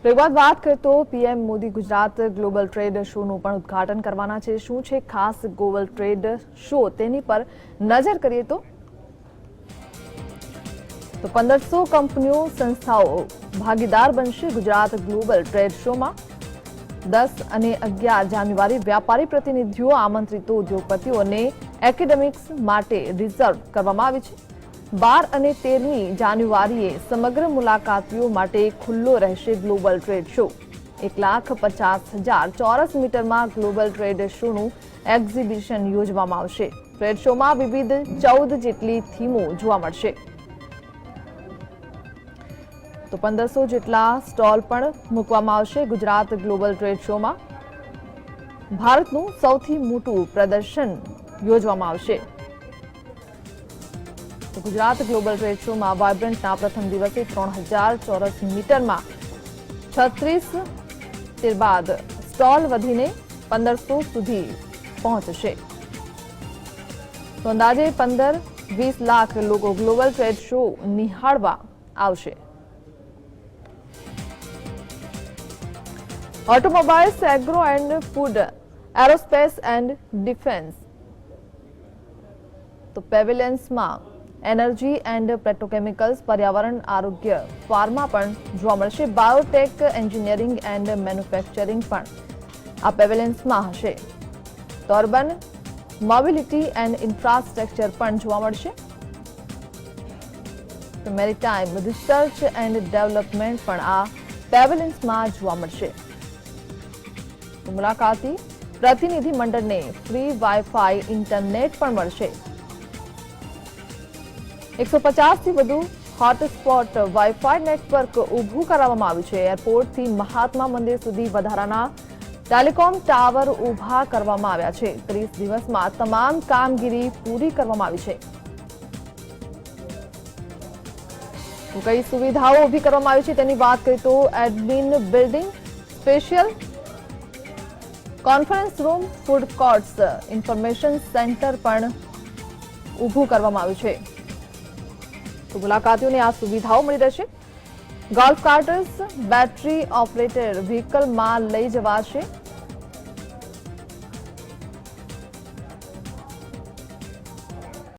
તો એક વાત કરીએ તો PM Modi Gujarat global trade શોનું પણ ઉદ્ઘાટન કરવાના છે। શું છે ખાસ ગ્લોબલ ટ્રેડ શો તેની પર નજર કરીએ તો 1500 કંપનીઓ સંસ્થાઓ ભાગીદાર બનશે ગુજરાત ગ્લોબલ ટ્રેડ શોમાં। 10 અને 11 જાન્યુઆરી વ્યાપારી પ્રતિનિધિઓ આમંત્રિતો ઉદ્યોગપતિઓ અને એકેડેમિક્સ માટે રિઝર્વ કરવામાં આવી છે। 12 અને 13મી જાન્યુઆરીએ સમગ્ર મુલાકાતીઓ માટે ખુલ્લો રહેશે ગ્લોબલ ટ્રેડ શો। 1,50,000 ચોરસ મીટરમાં ગ્લોબલ ટ્રેડ શોનું એક્ઝિબિશન યોજવામાં આવશે। ટ્રેડ શોમાં વિવિધ 14 જેટલી થીમો જોવા મળશે। તો 1500 જેટલા સ્ટોલ પણ મૂકવામાં આવશે। ગુજરાત ગ્લોબલ ટ્રેડ શોમાં ભારતનું સૌથી મોટું પ્રદર્શન યોજવામાં આવશે। તો ગુજરાત ગ્લોબલ ટ્રેડ શોમાં વાઇબ્રન્ટના પ્રથમ દિવસે 3000 ચોરસ મીટરમાં 36 ત્યારબાદ સ્ટોલ વધીને 1500 સુધી પહોંચશે। તો અંદાજે 15-20 લાખ લોકો ગ્લોબલ ટ્રેડ શો નિહાળવા આવશે। Automobiles, agro and food, aerospace and defence તો પેવેલિયન્સમાં એનર્જી એન્ડ પેટ્રોકેમિકલ્સ, પર્યાવરણ, આરોગ્ય, ફાર્મા પણ જોવા મળશે। બાયોટેક, એન્જિનિયરિંગ એન્ડ મેન્યુફેક્ચરિંગ પણ આ પેવેલિયન્સમાં હશે। તો અર્બન મોબિલિટી એન્ડ ઇન્ફ્રાસ્ટ્રક્ચર પણ જોવા મળશે। તો મેરીટાઈમ, રિસર્ચ એન્ડ ડેવલપમેન્ટ પણ આ પેવેલિયન્સમાં જોવા મળશે। તો મુલાકાતી પ્રતિનિધિ મંડળને ફ્રી વાઈફાઈ ઇન્ટરનેટ પણ મળશે। 150 થી વધુ હોટસ્પોટ વાઈફાઈ નેટવર્ક ઊભું કરવામાં આવ્યું છે। એરપોર્ટથી મહાત્મા મંદિર સુધી વધારાના ટેલિકોમ ટાવર ઊભા કરવામાં આવ્યા છે। 30 દિવસમાં તમામ કામગીરી પૂરી કરવામાં આવી છે। તો કઈ સુવિધાઓ ઊભી કરવામાં આવી છે તેની વાત કરીએ તો admin building, special conference room, food courts, information centre પણ ઊભું કરવામાં આવ્યું છે। તો મુલાકાતીઓને આ સુવિધાઓ મળી રહેશે। ગોલ્ફ કાર્ટર્સ, બેટરી ઓપરેટેડ વ્હીકલમાં લઈ જવાશે।